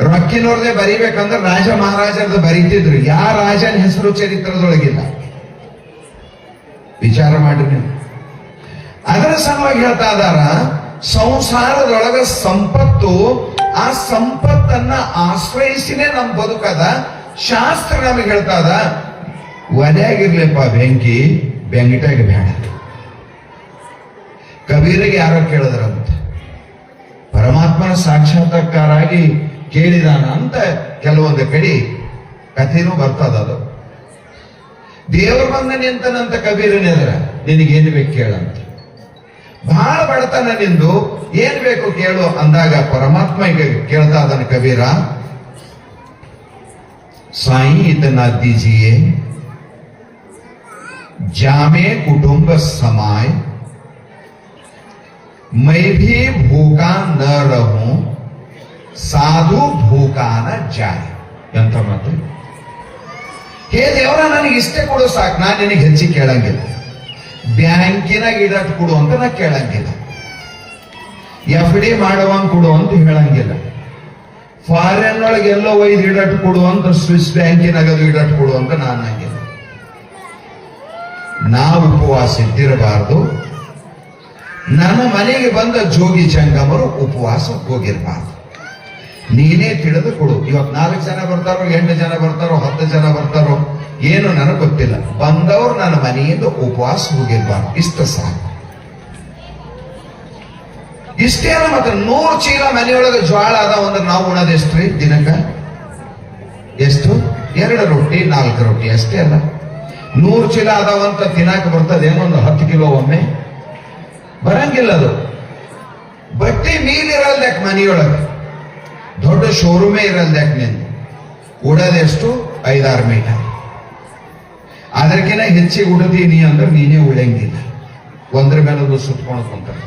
Speaker 1: ರೊಕ್ಕಿನವ್ರದೇ ಬರಿಬೇಕಂದ್ರೆ ರಾಜ ಮಹಾರಾಜರದ ಬರೀತಿದ್ರು. ಯಾವ ರಾಜನ ಹೆಸರು ಚರಿತ್ರದೊಳಗಿಲ್ಲ. ವಿಚಾರ ಮಾಡ್ರಿ ನೀವು. ಅದರ ಸಲುವಾಗಿ ಹೇಳ್ತಾ ಇದಾರ, ಸಂಸಾರದೊಳಗ ಸಂಪತ್ತು, ಆ ಸಂಪತ್ತನ್ನ ಆಶ್ರಯಿಸಿನೇ ನಮ್ ಬದುಕದ. ಶಾಸ್ತ್ರ ನಮಗೆ ಹೇಳ್ತಾ ಇದ, ಒಲೆಯಾಗಿರ್ಲಿಪ್ಪ ಬೆಂಕಿ, ಬೆಂಗಿಟಾಗ ಬೇಡ. ಕಬೀರಿಗೆ ಯಾರೋ ಕೇಳಿದ್ರಂತ, ಪರಮಾತ್ಮನ ಸಾಕ್ಷಾತ್ಕಾರಾಗಿ ಕೇಳಿದಾನ ಅಂತ ಕೆಲವೊಂದು ಕಡೆ ಕಥೆನೂ ಬರ್ತದ. ಅದು ದೇವ್ರ ಬಂದ ನಿಂತನಂತ ಕಬೀರನೆದ್ರ, ನಿನಗೇನು ಬೇಕು ಕೇಳಂತ. ಬಹಳ ಬಡತನ ನಿಂದು, ಏನ್ ಬೇಕು ಕೇಳು ಅಂದಾಗ ಪರಮಾತ್ಮ ಈಗ ಕೇಳ್ತಾ ಅದನ್ನ ಕಬೀರ, ಸಾಯಿ इतना दीजिए जामे कुटुंब समाय, मैं भी भूखा न रहूं साधु भूखा न जाए. ಎಂತ ಮಾತು? ಹೇ ದೇವರ, ನನಗೆ ಇಷ್ಟೇ ಕೊಡು ಸಾಕು, ನಾನು ನಿನಗೆ ಹೆಚ್ಚಿಗೆ ಕೇಳಂಗಿಲ್ಲ. ಬ್ಯಾಂಕಿನಾಗ ಇಡಟ್ ಕೊಡು ಅಂತ ನಾ ಕೇಳಂಗಿಲ್ಲ, FD ಮಾಡುವಂಗ್ ಕೊಡು ಅಂತ ಹೇಳಂಗಿಲ್ಲ, ಫಾರಿನ್ ಒಳಗೆ ಎಲ್ಲೋ ಒಯ್ದು ಇಡಟ್ ಕೊಡು ಅಂತ ಸ್ವಿಸ್ ಬ್ಯಾಂಕಿನಾಗ ಅದು ಇಡಟ್ ಕೊಡು ಅಂತ ನಾನು ಅನ್ನಂಗಿಲ್ಲ. ನಾವು ಉಪವಾಸ ಇದ್ದಿರಬಾರ್ದು, ನನ್ನ ಮನೆಗೆ ಬಂದ ಜೋಗಿ ಜಂಗಮರು ಉಪವಾಸ ಹೋಗಿರಬಾರ್ದು. ನೀನೇ ತಿಳಿದು ಕೊಡು. ಇವತ್ತು 4 ಜನ ಬರ್ತಾರೋ, 8 ಜನ ಬರ್ತಾರೋ, 10 ಜನ ಬರ್ತಾರೋ ಏನು ನನಗೆ ಗೊತ್ತಿಲ್ಲ. ಬಂದವರು ನನ್ನ ಮನೆಯಿಂದ ಉಪವಾಸ ಹೋಗಿರ್ಬಾರ್ದು. ಇಷ್ಟ ಸಾಕು. ಇಷ್ಟೇ ಅಲ್ಲ, ಮತ್ತೆ 100 ಚೀಲ ಮನೆಯೊಳಗೆ ಜ್ವಾಳ ಅದಾವ ಅಂದ್ರೆ ನಾವು ಉಣೋದು ಎಷ್ಟ್ರಿ ದಿನಕ್ಕ? ಎಷ್ಟು? 2 ರೊಟ್ಟಿ 4 ರೊಟ್ಟಿ ಅಷ್ಟೇ ಅಲ್ಲ. 100 ಚೀಲ ಅದಾವಂತ ತಿನ್ನಾಕ ಬರ್ತದೆ ಏನೊಂದು 10 ಕಿಲೋ ಒಮ್ಮೆ ಬರಂಗಿಲ್ಲ. ಅದು ಬಟ್ಟೆ ಮೀಲಿರಲ್ದ್ಯಾಕ ಮನೆಯೊಳಗೆ, ದೊಡ್ಡ ಶೋರೂಮೇ ಇರಲ್ದ್ಯಾಕ ನೀನು ಉಡೋದೆಷ್ಟು? 5-6 ಮೀಟರ್. ಅದಕ್ಕಿಂತ ಹೆಚ್ಚಿಗೆ ಉಡತೀನಿ ಅಂದ್ರೆ ನೀನೇ ಉಳಿಯಂಗಿಲ್ಲ. ಒಂದ್ರ ಮೇಲೊಂದು ಸುತ್ಕೊಂಡು ಕುಂತಾರೆ.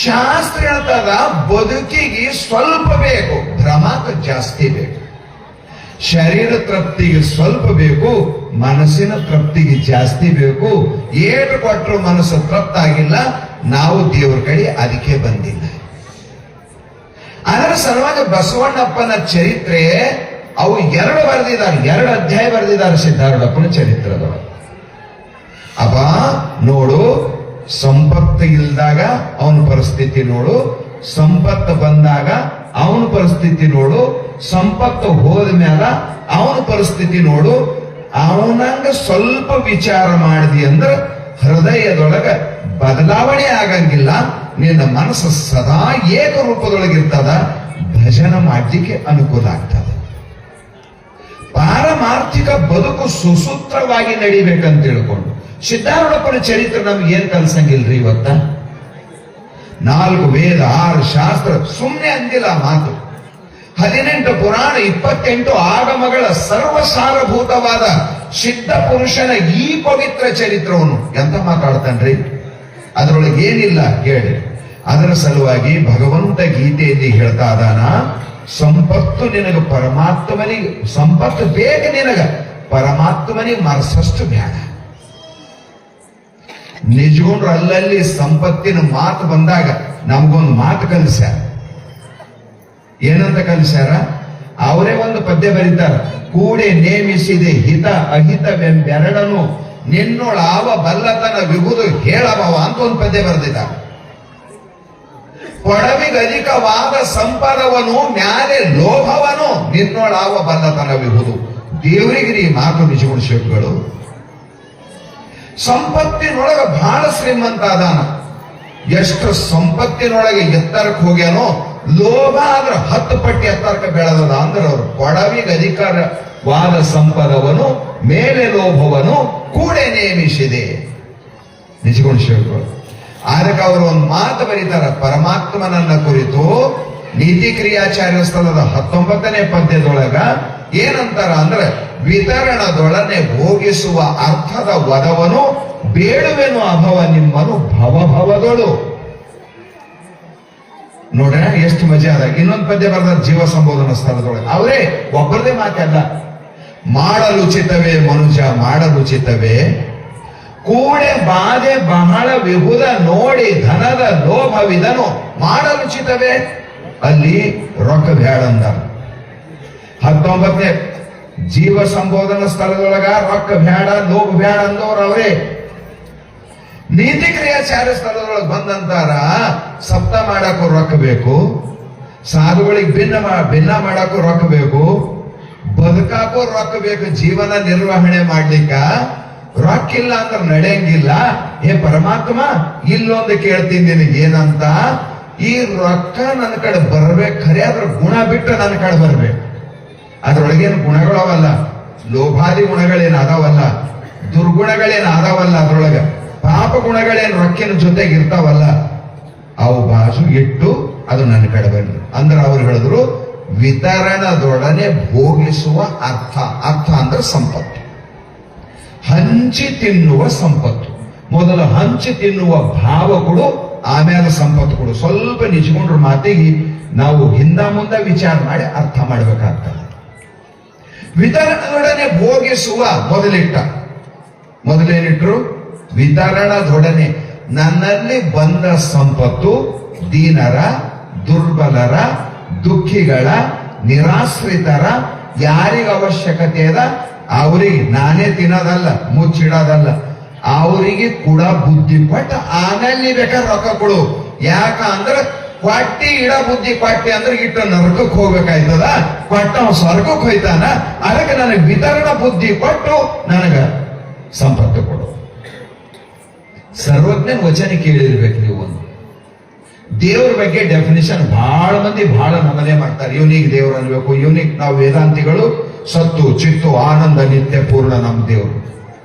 Speaker 1: ಶಾಸ್ತ್ರ ಹೇಳ್ತದ, ಬದುಕಿಗೆ ಸ್ವಲ್ಪ ಬೇಕು, ಭ್ರಮಕ ಜಾಸ್ತಿ ಬೇಕು. ಶರೀರ ತೃಪ್ತಿಗೆ ಸ್ವಲ್ಪ ಬೇಕು, ಮನಸ್ಸಿನ ತೃಪ್ತಿಗೆ ಜಾಸ್ತಿ ಬೇಕು. ಏಟು ಕೊಟ್ಟರು ಮನಸ್ಸು ತೃಪ್ತಾಗಿಲ್ಲ, ನಾವು ದೇವರ ಕಡೆ ಅದಕ್ಕೆ ಬಂದಿಲ್ಲ. ಅದರ ಸಲುವಾಗಿ ಬಸವಣ್ಣಪ್ಪನ ಚರಿತ್ರೆ ಅವು 2 ಬರೆದಿದ್ದಾರೆ, 2 ಅಧ್ಯಾಯ ಬರೆದಿದ್ದಾರೆ ಸಿದ್ಧಾರೂಢಪ್ಪನ ಚರಿತ್ರೆದೊಳಗೆ. ಅಬ್ಬ ನೋಡು, ಸಂಪತ್ತು ಇಲ್ದಾಗ ಅವನ ಪರಿಸ್ಥಿತಿ ನೋಡು, ಸಂಪತ್ತು ಬಂದಾಗ ಅವನ ಪರಿಸ್ಥಿತಿ ನೋಡು, ಸಂಪತ್ತು ಹೋದ ಮೇಲೆ ಅವನ ಪರಿಸ್ಥಿತಿ ನೋಡು. ಅವನಂಗ ಸ್ವಲ್ಪ ವಿಚಾರ ಮಾಡಿದಿ ಅಂದ್ರೆ ಹೃದಯದೊಳಗ ಬದಲಾವಣೆ ಆಗಂಗಿಲ್ಲ. ನಿನ್ನ ಮನಸ್ಸು ಸದಾ ಏಕರೂಪದೊಳಗಿರ್ತದ, ಭಜನ ಮಾಡ್ಲಿಕ್ಕೆ ಅನುಕೂಲ ಆಗ್ತದೆ. ಪಾರಮಾರ್ಥಿಕ ಬದುಕು ಸುಸೂತ್ರವಾಗಿ ನಡಿಬೇಕಂತ ತಿಳ್ಕೊಂಡು ಸಿದ್ಧಾರೂಢಪ್ಪನ ಚರಿತ್ರೆ ನಮ್ಗೆ ಏನ್ ಕಲ್ಸಂಗಿಲ್ರಿ ಇವತ್ತ. 4 ವೇದ 6 ಶಾಸ್ತ್ರ ಸುಮ್ಮನೆ ಅಂದಿಲ್ಲ ಮಾತು. 18 ಪುರಾಣ 28 ಆಗಮಗಳ ಸರ್ವಸಾರಭೂತವಾದ ಸಿದ್ಧ ಪುರುಷನ ಈ ಪವಿತ್ರ ಚರಿತ್ರವನ್ನು ಎಂತ ಮಾತಾಡ್ತಾನ್ರಿ. ಅದರೊಳಗೆ ಏನಿಲ್ಲ ಹೇಳಿ. ಅದರ ಸಲುವಾಗಿ ಭಗವಂತ ಗೀತೆಯಲ್ಲಿ ಹೇಳ್ತಾ ಇದಾನ, ಸಂಪತ್ತು ನಿನಗ ಪರಮಾತ್ಮನಿಗೆ, ಸಂಪತ್ತು ಬೇಗ ನಿನಗ, ಪರಮಾತ್ಮನಿಗೆ ಮನಸ್ಸಷ್ಟು ಬೇಡ. ನಿಜಗೊಂಡ್ರು ಅಲ್ಲಲ್ಲಿ ಸಂಪತ್ತಿನ ಮಾತು ಬಂದಾಗ ನಮಗೊಂದು ಮಾತು ಕಲಿಸ್ಯಾರ. ಏನಂತ ಕಲಿಸ್ಯಾರ? ಅವರೇ ಒಂದು ಪದ್ಯ ಬರೀತಾರ, ಕೂಡೆ ನೇಮಿಸಿದೆ ಹಿತ ಅಹಿತವೆಂಬೆರಡನು ನಿನ್ನೊಳಾವ ಬಲ್ಲತನ ವಿಭುದು ಹೇಳಬವ ಅಂತ ಒಂದು ಪದ್ಯ ಬರೆದಿದ್ದಾರೆ. ಕೊಡವಿಗೆ ಅಧಿಕವಾದ ಸಂಪದವನು ಮ್ಯಾಲೆ ಲೋಭವನು ನಿನ್ನೊಳಾವ ಬಲ್ಲತನ ವಿಭುದು. ದೇವರಿಗೆ ಈ ಮಾತು ನಿಜಗುಣಿಸಗಳು. ಸಂಪತ್ತಿನೊಳಗೆ ಬಹಳ ಶ್ರೀಮಂತ ಅದಾನ, ಎಷ್ಟು ಸಂಪತ್ತಿನೊಳಗೆ ಎತ್ತರಕ್ಕೆ ಹೋಗ್ಯಾನೋ, ಲೋಭ ಆದ್ರೆ 10 ಪಟ್ಟಿ ಎತ್ತರಕ್ಕೆ ಬೆಳೆದದ ಅಂದ್ರೆ ಅವರು ಕೊಡವಿಗೆ ಅಧಿಕಾರವಾದ ಸಂಪದವನು ಮೇಲೆ ಲೋಭವನು ಕೂಡೆ ನೇಮಿಸಿದೆ. ನಿಜಗುಣಿಸಗಳು. ಅದಕ್ಕೆ ಅವರು ಒಂದು ಮಾತು ಬರೀತಾರ ಪರಮಾತ್ಮನನ್ನ ಕುರಿತು. ನೀತಿ ಕ್ರಿಯಾಚಾರ್ಯ ಸ್ಥಳದ 19ನೇ ಪದ್ಯದೊಳಗ ಏನಂತಾರ ಅಂದ್ರೆ, ವಿತರಣದೊಡನೆ ಭೋಗಿಸುವ ಅರ್ಥದ ವದವನು ಬೇಡುವೆನು ಅಭವ ನಿಮ್ಮನು ಭವಭವದೊಳು. ನೋಡೋಣ ಎಷ್ಟು ಮಜಾ ಅದ. ಇನ್ನೊಂದು ಪದ್ಯ ಬರೆದ ಜೀವ ಸಂಬೋಧನಾ ಸ್ಥಳದೊಳಗೆ ಅವರೇ ಒಬ್ಬರದೇ ಮಾತಲ್ಲ. ಮಾಡಲುಚಿತವೇ ಮನುಜ ಮಾಡಲುಚಿತವೇ, ಕೂಡೆ ಬಾಧೆ ಬಹಳ ವಿಹುದ ನೋಡಿ ಧನದ ಲೋಭವಿದನು ಮಾಡಲುಚಿತವೇ. ಅಲ್ಲಿ ರೊಕ್ಕ ಬ್ಯಾಡ ಅಂದ. 19ನೇ ಜೀವ ಸಂಬೋಧನಾ ಸ್ಥಳದೊಳಗ ರೊಕ್ಕ ಬ್ಯಾಡ ಲೋಭ ಬ್ಯಾಡ ಅಂದವ್ರು ಅವರೇ. ನೀತಿ ಕ್ರಿಯಾಚಾರ್ಯ ಸ್ಥಳದೊಳಗೆ ಬಂದಂತಾರ, ಸಪ್ತ ಮಾಡಕ್ಕೂ ರೊಕ್ಕ ಬೇಕು, ಸಾಧುಗಳಿಗೆ ಭಿನ್ನ ಮಾಡಕ್ಕೂ ರೊಕ್ಕ ಬೇಕು, ಬದುಕಾಕೋ ರೊಕ್ಕ ಬೇಕು, ಜೀವನ ನಿರ್ವಹಣೆ ಮಾಡ್ಲಿಕ್ಕ ರೊಕ್ಕ ಇಲ್ಲ ಅಂದ್ರೆ ನಡೆಯಂಗಿಲ್ಲ. ಏ ಪರಮಾತ್ಮ, ಇಲ್ಲೊಂದು ಕೇಳ್ತೀನಿ ನಿನಗೆ ಏನಂತ, ಈ ರೊಕ್ಕ ನನ್ನ ಕಡೆ ಬರ್ಬೇಕು, ಖರೆ ಅದ್ರ ಗುಣ ಬಿಟ್ಟು ನನ್ನ ಕಡೆ ಬರ್ಬೇಕು. ಅದ್ರೊಳಗೇನು ಗುಣಗಳವಲ್ಲ, ಲೋಭಾದಿ ಗುಣಗಳೇನು ಅದಾವಲ್ಲ, ದುರ್ಗುಣಗಳೇನು ಅದಾವಲ್ಲ, ಅದ್ರೊಳಗ ಪಾಪ ಗುಣಗಳೇನು ರೊಕ್ಕಿನ ಜೊತೆಗೆ ಇರ್ತಾವಲ್ಲ, ಅವು ಬಾಜು ಇಟ್ಟು ಅದು ನನ್ನ ಕಡೆ ಬರ್ಲಿ ಅಂದ್ರೆ ಅವ್ರು ಹೇಳಿದ್ರು ವಿತರಣದೊಡನೆ ಭೋಗಿಸುವ ಅರ್ಥ. ಅರ್ಥ ಅಂದ್ರೆ ಸಂಪತ್ತು, ಹಂಚಿ ತಿನ್ನುವ ಸಂಪತ್ತು. ಮೊದಲು ಹಂಚಿ ತಿನ್ನುವ ಭಾವ ಕೊಡು, ಆಮೇಲೆ ಸಂಪತ್ತು ಕೊಡು. ಸ್ವಲ್ಪ ನಿಜಗೊಂಡ್ರ ಮಾತಿಗೆ ನಾವು ಹಿಂದ ಮುಂದೆ ವಿಚಾರ ಮಾಡಿ ಅರ್ಥ ಮಾಡ್ಬೇಕಾಗ್ತದೆ. ವಿತರಣದೊಡನೆ ಭೋಗಿಸುವ ಮೊದಲೇನಿಟ್ರು ವಿತರಣದೊಡನೆ. ನನ್ನಲ್ಲಿ ಬಂದ ಸಂಪತ್ತು ದೀನರ, ದುರ್ಬಲರ, ದುಃಖಿಗಳ, ನಿರಾಶ್ರಿತರ, ಯಾರಿಗೆ ಅವಶ್ಯಕತೆ ಅದ ಅವ್ರಿಗೆ ನಾನೇ ತಿನ್ನೋದಲ್ಲ, ಮುಚ್ಚಿಡೋದಲ್ಲ, ಅವರಿಗೆ ಕೂಡ ಬುದ್ಧಿ ಕೊಟ್ಟು ಆಮೇಲೆ ನೀ ಬೇಕಾದ್ರೆ ರೊಕ್ಕ ಕೊಡು. ಯಾಕಂದ್ರೆ ಕೊಟ್ಟಿ ಇಡ ಬುದ್ಧಿ ಕೊಟ್ಟಿ ಅಂದ್ರೆ ಇಟ್ಟ ನರಕಕ್ಕೆ ಹೋಗ್ಬೇಕಾಯ್ತದ, ಕೊಟ್ಟ ಸ್ವರ್ಗಕ್ಕೆ ಹೋಯ್ತಾನ. ಅದಕ್ಕೆ ನನಗೆ ವಿತರಣ ಬುದ್ಧಿ ಕೊಟ್ಟು ನನಗ ಸಂಪತ್ತು ಕೊಡು. ಸರ್ವಜ್ಞನ ವಚನ ಕೇಳಿರ್ಬೇಕು ನೀವು. ಒಂದು ದೇವ್ರ ಬಗ್ಗೆ ಡೆಫಿನಿಷನ್ ಬಹಳ ಮಂದಿ ಬಹಳ ನಮನೆ ಮಾಡ್ತಾರೆ. ಇವನಿಗೆ ದೇವ್ರು ಅನ್ಬೇಕು, ಇವನಿಗೆ ನಾವು ವೇದಾಂತಿಗಳು ಸತ್ತು ಚಿತ್ತು ಆನಂದ ನಿತ್ಯ ಪೂರ್ಣ ನಮ್ಮ ದೇವ್ರು.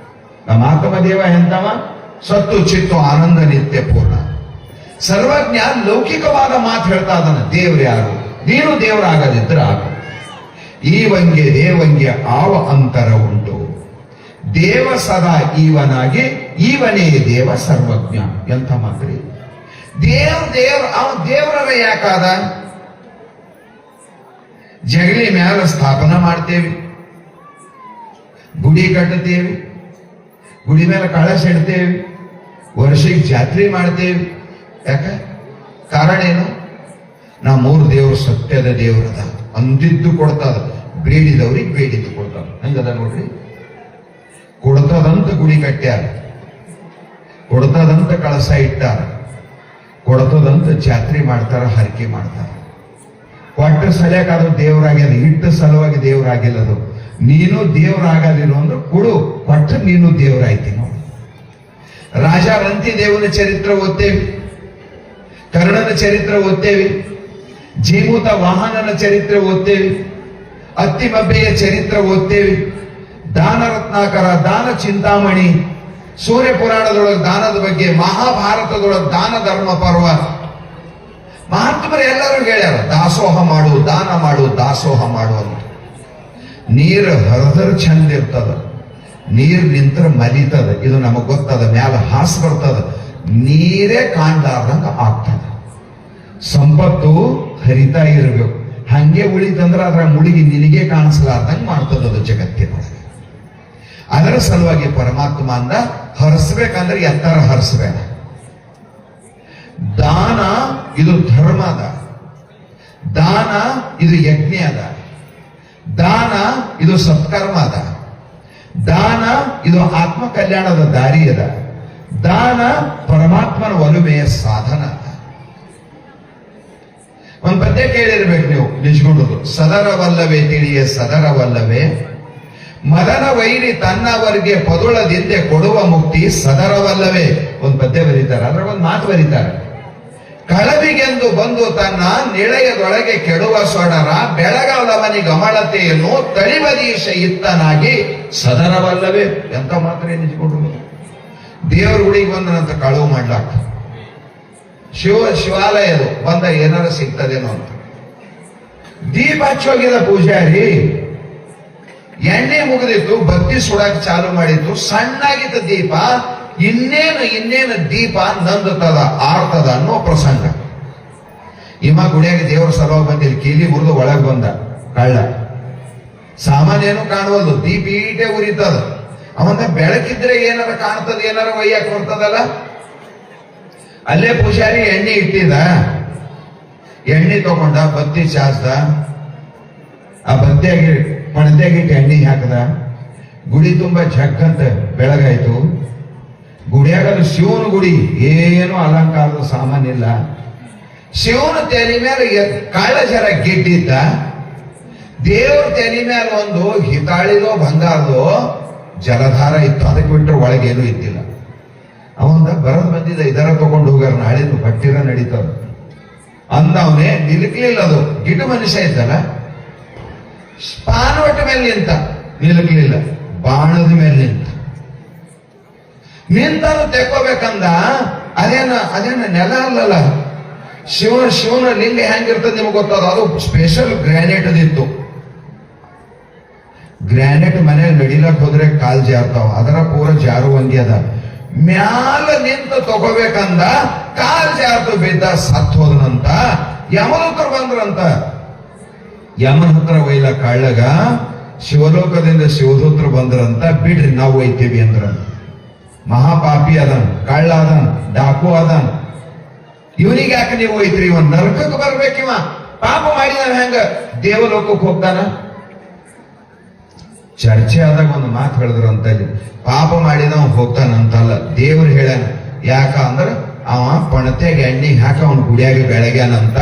Speaker 1: ನಮ್ಮ ಆತ್ಮದೇವ ಎಂತವ? ಸತ್ತು ಚಿತ್ತು ಆನಂದ ನಿತ್ಯ ಪೂರ್ಣ. ಸರ್ವಜ್ಞ ಲೌಕಿಕವಾದ ಮಾತು ಹೇಳ್ತಾ ಇದ್ದಾನೆ. ದೇವ್ರು ಯಾರು? ನೀನು ದೇವರಾಗದಿದ್ರೆ ಆಗು. ಈವಂಗೆ ದೇವಂಗೆ ಆವ ಅಂತರ ಉಂಟು. ದೇವ ಸದಾ ಈವನಾಗಿ, ಈವನೇ ದೇವ ಸರ್ವಜ್ಞ. ಎಂಥ ಮಾತ್ರಿ! ದೇವರ ಯಾಕಾದ? ಜಗಲಿ ಮ್ಯಾಲ ಸ್ಥಾಪನ ಮಾಡ್ತೇವಿ, ಗುಡಿ ಕಟ್ಟುತ್ತೇವಿ, ಗುಡಿ ಮೇಲೆ ಕಳಶ ಇಡ್ತೇವಿ, ವರ್ಷಕ್ಕೆ ಜಾತ್ರೆ ಮಾಡ್ತೇವಿ. ಯಾಕ? ಕಾರಣ ಏನು? ನಾ ಮೂರು ದೇವರು ಸತ್ಯದ ದೇವರದ ಅಂದಿದ್ದು ಕೊಡ್ತದ, ಬೇಡಿದವ್ರಿಗೆ ಬೇಡಿದ್ದು ಕೊಡ್ತದ. ಹಂಗದ ನೋಡ್ರಿ. ಕೊಡ್ತದಂತ ಗುಡಿ ಕಟ್ಟ್ಯಾರ, ಕೊಡ್ತದಂತ ಕಳಸ ಇಟ್ಟಾರ, ಕೊಡ್ತದಂತ ಜಾತ್ರೆ ಮಾಡ್ತಾರ, ಹರಕೆ ಮಾಡ್ತಾರ. ಕೊಟ್ಟ ಸಲಕ್ಕಾದ್ರೂ ದೇವರಾಗ್ಯದ, ಇಟ್ಟ ಸಲುವಾಗಿ ದೇವರಾಗಿಲ್ಲದು. ನೀನು ದೇವರಾಗಲಿಲ್ಲ ಅಂದ್ರೆ ಕೊಡು, ಕೊಟ್ಟ ನೀನು ದೇವರಾಯ್ತಿ. ನಾವು ರಾಜ ರಂತಿ ದೇವನ ಚರಿತ್ರೆ ಓದ್ತೇವಿ, ಕರ್ಣನ ಚರಿತ್ರೆ ಓದ್ತೇವಿ, ಜೀಮೂತ ವಾಹನನ ಚರಿತ್ರೆ ಓದ್ತೇವಿ, ಅತ್ತಿಮಬ್ಬೆಯ ಚರಿತ್ರೆ ಓದ್ತೇವಿ, ದಾನ ರತ್ನಾಕರ, ದಾನ ಚಿಂತಾಮಣಿ, ಸೂರ್ಯ ಪುರಾಣದೊಳಗೆ ದಾನದ ಬಗ್ಗೆ, ಮಹಾಭಾರತದೊಳಗೆ ದಾನ ಧರ್ಮ ಪರ್ವ. ಮಹಾತ್ಮರು ಎಲ್ಲರೂ ಹೇಳ್ಯಾರ ದಾಸೋಹ ಮಾಡು, ದಾನ ಮಾಡು, ದಾಸೋಹ ಮಾಡು ಅಂತ. ನೀರು ಹರಿದ್ರ ಚಂದ ಇರ್ತದ, ನೀರ್ ನಿಂತರ ಮಲಿತದ, ಇದು ನಮಗ್ ಗೊತ್ತದ. ಮ್ಯಾಲ ಹಾಸ್ ಬರ್ತದ, ನೀರೇ ಕಾಣ್ಲಾರ್ದಂಗ ಆಗ್ತದ. ಸಂಪತ್ತು ಹರಿತಾ ಇರಬೇಕು, ಹಂಗೆ ಉಳಿತಂದ್ರ ಅದ್ರ ಮುಳುಗಿ ನಿನಗೆ ಕಾಣಿಸ್ಲಾರ್ದಂಗ ಮಾಡ್ತದದು ಜಗತ್ತಿನೊಳಗೆ. ಅದರ ಸಲುವಾಗಿ ಪರಮಾತ್ಮ ಅಂದ ಹರಿಸ್ಬೇಕಂದ್ರೆ ಎತ್ತರ ಹರಿಸ್ಬೇಕ. ದಾನ ಇದು ಧರ್ಮ ಅದ, ದಾನ ಇದು ಯಜ್ಞ ಅದ, ದಾನ ಇದು ಸತ್ಕರ್ಮ ಅದ, ದಾನ ಇದು ಆತ್ಮ ಕಲ್ಯಾಣದ ದಾರಿ ಅದ, ದಾನ ಪರಮಾತ್ಮನ ಒಲುಮೆಯ ಸಾಧನ. ಒಂದ್ ಪದ್ಯ ಕೇಳಿರ್ಬೇಕು ನೀವು ನಿಜ್ಗುಣದು. ಸದರವಲ್ಲವೇ ತಿಳಿಯ ಸದರವಲ್ಲವೇ, ಮದನ ವೈರಿ ತನ್ನವರಿಗೆ ಪದುಳದಿಂದೆ ಕೊಡುವ ಮುಕ್ತಿ ಸದರವಲ್ಲವೇ. ಒಂದು ಪದ್ಯ ಬರೀತಾರೆ, ಅದ್ರ ಒಂದು ಮಾತು ಬರೀತಾರೆ. ಕಳವಿಗೆಂದು ಬಂದು ತನ್ನ ನಿಳಯದೊಳಗೆ ಕೆಡುವ ಸೊಡರ ಬೆಳಗಲವನಿ ಗಮಳತೆಯನ್ನು ತಳಿಬದೀಶ ಇತ್ತನಾಗಿ ಸದರವಲ್ಲವೇ. ಎಂತ ಮಾತ್ರ ನಿಜ್ಕೊಂಡು ದೇವ್ರ ಗುಡಿಗೆ ಬಂದನಂತ ಕಳುವು ಮಾಡ್ಲಾಕ, ಶಿವಾಲಯದು ಬಂದ ಏನಾರ ಸಿಗ್ತದೇನೋ ಅಂತ ದೀಪ ಹಚ್ಚೋಗಿದ ಪೂಜಾರಿ. ಎಣ್ಣೆ ಮುಗಿದಿತ್ತು, ಬತ್ತಿ ಸುಡಕ್ ಚಾಲು ಮಾಡಿತ್ತು, ಸಣ್ಣಾಗಿದ್ದ ದೀಪ. ಇನ್ನೇನು ದೀಪ ನಂದುತ್ತದ, ಆರ್ತದ ಅನ್ನೋ ಪ್ರಸಂಗ. ಇಮ್ಮ ಗುಡಿಯಾಗಿ ದೇವರ ಸಲುವಾಗಿ ಬಂದಿಲ್ಲ, ಕೀಲಿ ಮುರಿದು ಒಳಗ್ ಬಂದ ಕಳ್ಳ. ಸಾಮಾನ್ಯನು ಕಾಣುವಲ್ದು, ದೀಪ ಈಟೆ ಉರಿತದ. ಅವಂದ ಬೆಳಕಿದ್ರೆ ಏನಾರ ಕಾಣ್ತದ, ಏನಾರ ಒಯ್ಯಕ್ ಬರ್ತದಲ್ಲ. ಅಲ್ಲೇ ಪೂಜಾರಿ ಎಣ್ಣೆ ಇಟ್ಟಿದ, ಎಣ್ಣೆ ತಗೊಂಡ, ಬತ್ತಿ ಚಾಚ್ದ, ಆ ಬತ್ತಿಯಾಗಿ ಪಣತೆಗಿಟ್ಟು ಎಣ್ಣೆ ಹಾಕದ. ಗುಡಿ ತುಂಬಾ ಝಕ್ಕಂತ ಬೆಳಗಾಯ್ತು. ಗುಡಿಯಾಗದು ಶಿವನ ಗುಡಿ, ಏನು ಅಲಂಕಾರದ ಸಾಮಾನಿಲ್ಲ. ಶಿವನ ತೆಲಿ ಮೇಲೆ ಕಳ್ಳ ಜರ ಗೆಡ್ಡಿದ್ದ, ದೇವ್ರ ತಲೆ ಮೇಲೆ ಒಂದು ಹಿತಾಳಿದೋ ಬಂಗಾರದೋ ಜಲಧಾರ ಇತ್ತು, ಅದಕ್ಕೆ ಬಿಟ್ಟರೆ ಒಳಗೇನು ಇದ್ದಿಲ್ಲ. ಅವಂದ ಬರದ್ ಬಂದಿದ್ದ ಇದರ ತಗೊಂಡು ಹೋಗಾರ, ನಾಳಿದ್ದು ಕಟ್ಟಿರ ನಡೀತದ ಅಂದವನೇ ನಿಲುಕ್ಲಿಲ್ಲ. ಅದು ಗಿಡ ಮನುಷ್ಯ ಇದ್ದಲ್ಲ, ಪಾನವಟ ಮೇಲೆ ನಿಂತ, ನಿಲುಕ್ಲಿಲ್ಲ, ಬಾಣದ ಮೇಲೆ ನಿಂತನು ತೆಕ್ಕೋಬೇಕಂದ. ಅದೇನ ನೆಲ ಅಲ್ಲಲ್ಲ, ಶಿವನ ಲಿಂಗ ಹೆಂಗಿರ್ತದೆ ನಿಮ್ಗೆ ಗೊತ್ತದ. ಅದು ಸ್ಪೆಷಲ್ ಗ್ರಾನೈಟ್ ಅದಿತ್ತು. ಗ್ರಾನೈಟ್ ಮನೆಯಲ್ಲಿ ನಡಿಲಕ್ ಹೋದ್ರೆ ಕಾಲ್ ಜಾರ್ತಾವ, ಅದರ ಪೂರ ಜಾರುವಂಗಿ ಅದ. ಮ್ಯಾಲ ನಿಂತ ತಗೋಬೇಕಂದ, ಕಾಲ್ ಜಾರ್ತು ಬಿದ್ದ, ಸತ್ ಹೋದನಂತ. ಯಮದೂತರು ಬಂದ್ರಂತ, ಯಮನ ಹತ್ರ ಒಯ್ಲ ಕಾಳಗ, ಶಿವಲೋಕದಿಂದ ಶಿವದೂತರು ಬಂದ್ರಂತ. ಬಿಡ್ರಿ ನಾವು ಒಯ್ತೀವಿ ಅಂದ್ರ. ಮಹಾಪಾಪಿ ಅದನ್, ಕಳ್ಳ ಅದನ್, ಡಾಕು ಅದನ್, ಇವನಿಗೆ ಯಾಕೆ ನೀವು ಒಯ್ತೀರಿ? ಇವ ನರಕಕ್ಕೆ ಬರ್ಬೇಕಿವ, ಪಾಪ ಮಾಡಿದ ಹೆಂಗ ದೇವಲೋಕಕ್ಕೆ ಹೋಗ್ತಾನ? ಚರ್ಚೆ ಆದಾಗ ಒಂದು ಮಾತು ಹೇಳಿದ್ರು ಅಂತ, ಪಾಪ ಮಾಡಿದವ ಹೋಗ್ತಾನಂತಲ್ಲ, ದೇವ್ರು ಹೇಳ್ಯಾನ. ಯಾಕ ಅಂದ್ರ ಅವ ಪಣತೆಗೆ ಎಣ್ಣೆಗೆ ಹಾಕ ಅವನ ಗುಡಿಯಾಗಿ ಬೆಳಗ್ಯಾನಂತ.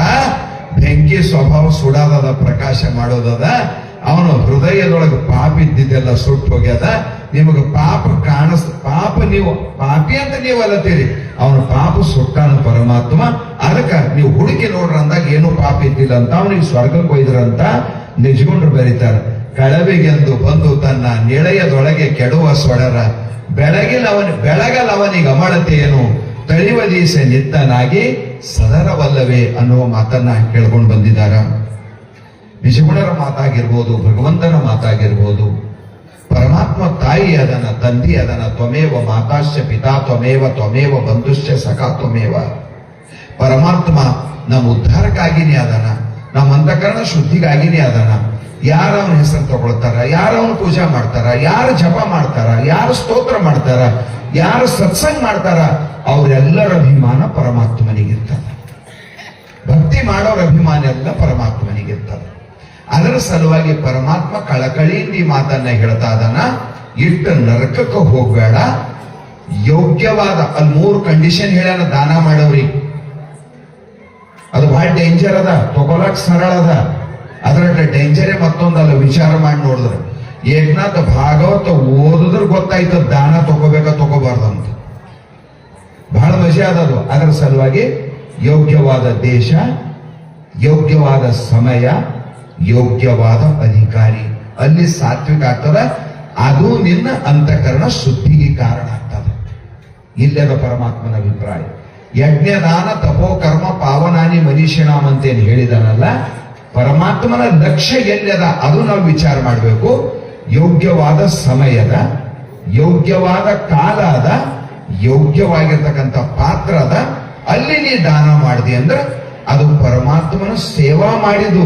Speaker 1: ಬೆಂಕಿ ಸ್ವಭಾವ ಸುಡೋದದ, ಪ್ರಕಾಶ ಮಾಡೋದದ. ಅವನು ಹೃದಯದೊಳಗೆ ಪಾಪ ಇದ್ದಿದ್ದೆಲ್ಲ ಸುಟ್ಟು ಹೋಗ್ಯದ. ನಿಮಗೆ ಪಾಪ ಪಾಪ ನೀವು ಪಾಪಿ ಅಂತ ನೀವು ಅಲ್ಲತ್ತೀರಿ, ಅವನ ಪಾಪ ಸುಟ್ಟಾನ ಪರಮಾತ್ಮ. ಅದಕ್ಕ ನೀವು ಹುಡುಕಿ ನೋಡ್ರ ಅಂದಾಗ ಏನು ಪಾಪ ಇದ್ದಿಲ್ಲ ಅಂತ ಅವನಿಗೆ ಸ್ವರ್ಗಕ್ಕೆ ಒಯ್ದ್ರಂತ ನಿಜಗೊಂಡ್ರು ಬರೀತಾರ. ಕಳವಿಗೆಂದು ಬಂದು ತನ್ನ ನಿಳಯದೊಳಗೆ ಕೆಡುವ ಸೊಡರ, ಬೆಳಗಲವನಿಗೆ ಅಮಳತೆಯನು ತಳಿವದೀಸ ನಿತ್ತನಾಗಿ ಸದರವಲ್ಲವೇ ಅನ್ನುವ ಮಾತನ್ನ ಕೇಳ್ಕೊಂಡು ಬಂದಿದ್ದಾರ. ನಿಜಗುಣರ ಮಾತಾಗಿರ್ಬೋದು, ಭಗವಂತನ ಮಾತಾಗಿರ್ಬೋದು. ಪರಮಾತ್ಮ ತಾಯಿ ಅದನ, ತಂದಿ ಅದನ. ತ್ವಮೇವ ಮಾತಾಶ್ಚ ಪಿತಾ ತ್ವಮೇವ, ತ್ವಮೇವ ಬಂಧುಶ್ಚ ಸಖಾ ತ್ವಮೇವ. ಪರಮಾತ್ಮ ನಮ್ಮ ಉದ್ಧಾರಕ್ಕಾಗಿನೇ ಅದನ, ನಮ್ಮ ಅಂತಃಕರಣ ಶುದ್ಧಿಗಾಗಿನೇ ಅದನ. ಯಾರು ಅವನ ಹೆಸರು ತಗೊಳ್ತಾರ, ಯಾರು ಅವನ ಪೂಜಾ ಮಾಡ್ತಾರ, ಯಾರು ಜಪ ಮಾಡ್ತಾರ, ಯಾರು ಸ್ತೋತ್ರ ಮಾಡ್ತಾರ, ಯಾರು ಸತ್ಸಂಗ ಮಾಡ್ತಾರ, ಅವರೆಲ್ಲರ ಅಭಿಮಾನ ಪರಮಾತ್ಮನಿಗಿರ್ತದೆ. ಭಕ್ತಿ ಮಾಡೋರ ಅಭಿಮಾನ ಎಲ್ಲ ಪರಮಾತ್ಮನಿಗಿರ್ತದೆ. ಅದರ ಸಲುವಾಗಿ ಪರಮಾತ್ಮ ಕಳಕಳಿಯಿಂದ ಈ ಮಾತನ್ನ ಹೇಳ್ತಾ ಇದ್ದಾನ. ಇಟ್ಟು ನರಕಕ್ಕೆ ಹೋಗ್ಬೇಡ, ಯೋಗ್ಯವಾದ, ಅಲ್ಲಿ 3 ಕಂಡೀಷನ್ ಹೇಳ್ಯಾನ ದಾನ ಮಾಡೋರಿ. ಅದು ಬಹಳ ಡೇಂಜರ್ ಅದ, ತಗೊಳಕ್ ಸರಳ ಅದ. ಅದರ ಡೇಂಜರೇ ಮತ್ತೊಂದಲ್ಲ. ವಿಚಾರ ಮಾಡಿ ನೋಡಿದ್ರೆ ಏಕನಾಥ ಭಾಗವತ ಓದಿದ್ರೆ ಗೊತ್ತಾಯ್ತದ ದಾನ ತಗೋಬಾರ್ದಂತ. ಬಹಳ ಮಜಾ ಅದದು. ಅದರ ಸಲುವಾಗಿ ಯೋಗ್ಯವಾದ ದೇಶ, ಯೋಗ್ಯವಾದ ಸಮಯ, ಯೋಗ್ಯವಾದ ಅಧಿಕಾರಿ, ಅಲ್ಲಿ ಸಾತ್ವಿಕ ಆಗ್ತದ. ಅದು ನಿನ್ನ ಅಂತಃಕರಣ ಶುದ್ಧಿಗೆ ಕಾರಣ ಆಗ್ತದೆ. ಇಲ್ಲದ ಪರಮಾತ್ಮನ ಅಭಿಪ್ರಾಯ. ಯಜ್ಞದಾನ ತಪೋ ಕರ್ಮ ಪಾವನಾನಿ ಮನೀಷಿಣಾಮ್ ಅಂತೇನು ಹೇಳಿದಾನಲ್ಲ, ಪರಮಾತ್ಮನ ಲಕ್ಷ್ಯ ಎಲ್ಲದ ಅದು ನಾವು ವಿಚಾರ ಮಾಡಬೇಕು. ಯೋಗ್ಯವಾದ ಸಮಯದ, ಯೋಗ್ಯವಾದ ಕಾಲ ಅದ, ಯೋಗ್ಯವಾಗಿರ್ತಕ್ಕಂಥ ಪಾತ್ರ ಅದ. ಅಲ್ಲಿ ನೀ ದಾನ ಮಾಡಿದೆ ಅಂದ್ರೆ ಅದು ಪರಮಾತ್ಮನ ಸೇವಾ ಮಾಡಿದು,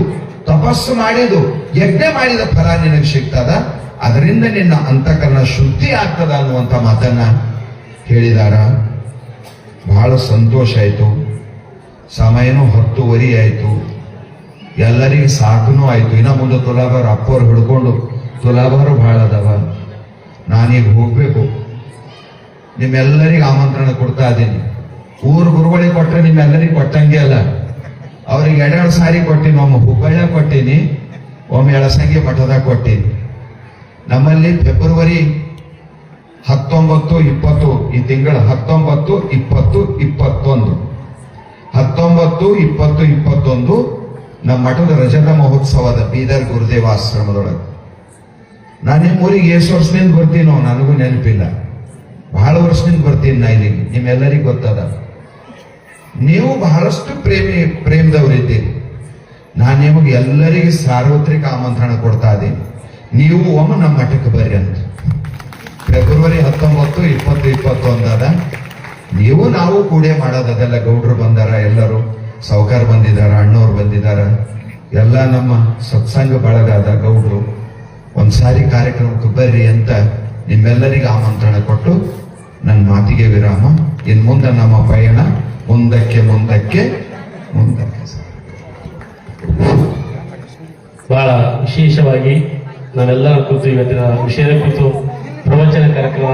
Speaker 1: ತಪಸ್ಸು ಮಾಡಿದು, ಯಜ್ಞ ಮಾಡಿದ ಫಲ ನಿನಗೆ ಸಿಗ್ತದ. ಅದರಿಂದ ನಿನ್ನ ಅಂತಃಕರಣ ಶುದ್ಧಿ ಆಗ್ತದ ಅನ್ನುವಂಥ ಮಾತನ್ನ ಹೇಳಿದಾರ. ಬಹಳ ಸಂತೋಷ ಆಯ್ತು. ಸಮಯನೂ 10:30 ಆಯ್ತು. ಎಲ್ಲರಿಗೆ ಸಾಕನೂ ಆಯ್ತು. ಇನ್ನ ಮುಂದೆ ತುಲಾಭಾರ ಅಪ್ಪವ್ರು ಹಿಡ್ಕೊಂಡು ತುಲಾಭಾರು ಬಹಳ ಅದಾವ. ನಾನೀಗ ಹೋಗ್ಬೇಕು. ನಿಮ್ಮೆಲ್ಲರಿಗೆ ಆಮಂತ್ರಣ ಕೊಡ್ತಾ ಇದ್ದೀನಿ. ಊರ್ ಗುರುಗಳಿಗೆ ಕೊಟ್ರೆ ನಿಮ್ಮೆಲ್ಲರಿಗೆ ಕೊಟ್ಟಂಗೆ ಅಲ್ಲ. ಅವ್ರಿಗೆ 2 ಸಾರಿ ಕೊಟ್ಟಿನಿ. ಒಮ್ಮೆ ಹುಬ್ಬಳ್ಳ ಕೊಟ್ಟೀನಿ, ಒಮ್ಮೆ ಎಳಸಂಗಿ ಮಠದಾಗ ಕೊಟ್ಟೀನಿ. ನಮ್ಮಲ್ಲಿ ಫೆಬ್ರವರಿ 19, 20 ಈ ತಿಂಗಳ 19, 20, 21 19, 20, 21 ನಮ್ಮ ಮಠದ ರಜತ ಮಹೋತ್ಸವದ ಬೀದರ್ ಗುರುದೇವ ಆಶ್ರಮದೊಳಗೆ. ನಾನು ನಿಮ್ಮ ಊರಿಗೆ ಎಷ್ಟು ವರ್ಷದಿಂದ ಬರ್ತೀನೋ ನನಗೂ ನೆನಪಿಲ್ಲ. ಬಹಳ ವರ್ಷದಿಂದ ಬರ್ತೀನಿ ನಾ ಇಲ್ಲಿಗೆ. ನಿಮ್ಮೆಲ್ಲರಿಗೂ ಗೊತ್ತದ. ನೀವು ಬಹಳಷ್ಟು ಪ್ರೇಮದವರಿದ್ದೀರಿ. ನಾನು ನಿಮಗೆ ಎಲ್ಲರಿಗೆ ಸಾರ್ವತ್ರಿಕ ಆಮಂತ್ರಣ ಕೊಡ್ತಾ ಇದ್ದೀನಿ. ನೀವು ಒಮ್ಮೆ ನಮ್ಮ ಮಠಕ್ಕೆ ಬರ್ರಿ ಅಂತ. ಫೆಬ್ರವರಿ 19, 20, 21 ಅದ. ನೀವು ನಾವು ಕೂಡೇ ಮಾಡೋದು. ಅದೆಲ್ಲ ಗೌಡ್ರು ಬಂದಾರ, ಎಲ್ಲರೂ ಸಾವುಕಾರ ಬಂದಿದಾರ, ಅಣ್ಣವ್ರು ಬಂದಿದಾರ, ಎಲ್ಲ ನಮ್ಮ ಸತ್ಸಂಗ ಬಳಗಾದ ಗೌಡ್ರು. ಒಂದ್ಸಾರಿ ಕಾರ್ಯಕ್ರಮಕ್ಕೆ ಬರ್ರಿ ಅಂತ ನಿಮ್ಮೆಲ್ಲರಿಗೆ ಆಮಂತ್ರಣ ಕೊಟ್ಟು ನನ್ನ ಮಾತಿಗೆ ವಿರಾಮ. ಇನ್ ಮುಂದೆ ನಮ್ಮ ಪಯಣ ಮುಂದಕ್ಕೆ ಮುಂದಕ್ಕೆ ಮುಂದಕ್ಕೆ.
Speaker 2: ಬಹಳ ವಿಶೇಷವಾಗಿ ನಾವೆಲ್ಲರ ಕುರಿತು ಇವತ್ತಿನ ವಿಷಯದ ಕುರಿತು ಪ್ರವಚನ ಕಾರ್ಯಕ್ರಮ